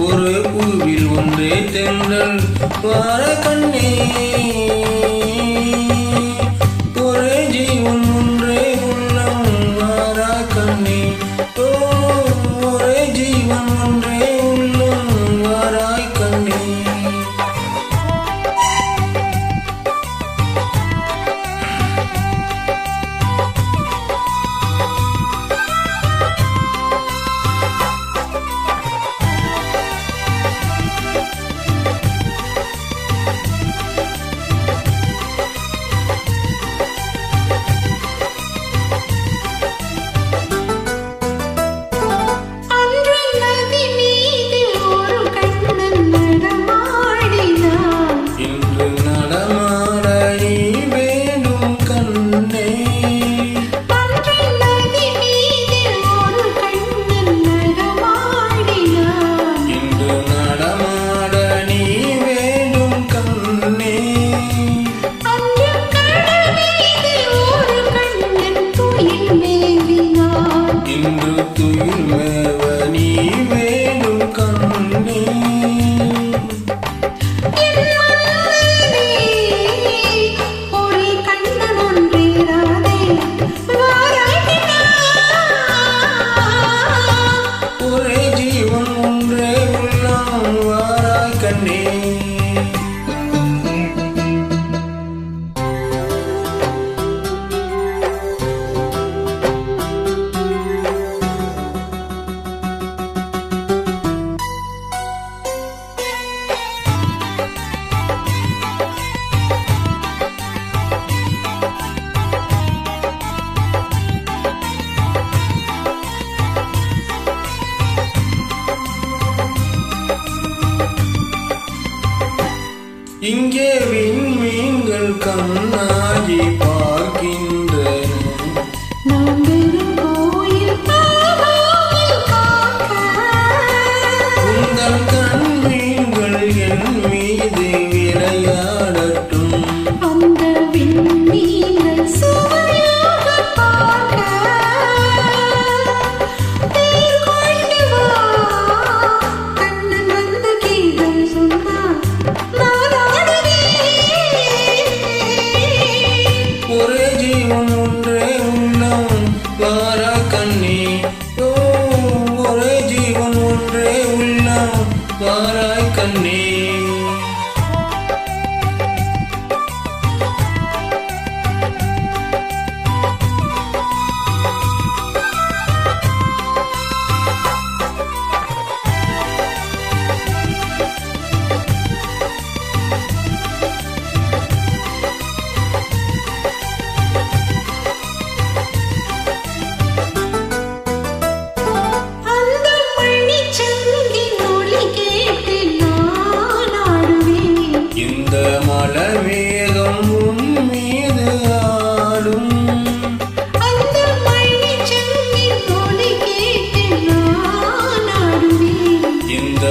ஒரு பூவில் ஒன்றே தென்றல் வார கண்ணே, ஒரே ஜீவன் ஒன்றே உள்ளம் வார கண்ணே, ஒரே ஜீவன் ஒன்றே உள்ளம் வாராய் கண்ணே. இங்கே விண்மீன்கள் கண்ணாகி பார்க்கின்றன, உங்கள் கண்மீன்கள் என் மீது விளையாடட்டும். அந்த விண்மீன்கள் சுவையாக பார்க்க தேர் கொண்டு வா, கண்ணன் வந்து கீதம் சொன்னார். ஒரே ஜீவன் ஒன்றே உள்ளம் வாரா கண்ணே, ஒரே ஜீவன் ஒன்றே உள்ளம் வாராய் கண்ணே. இந்த மலர்மேகம் உன் மீது ஆடும், அந்த மணிச்சங்கின் ஒலி கேட்டு நான் ஆடுவேன். இந்த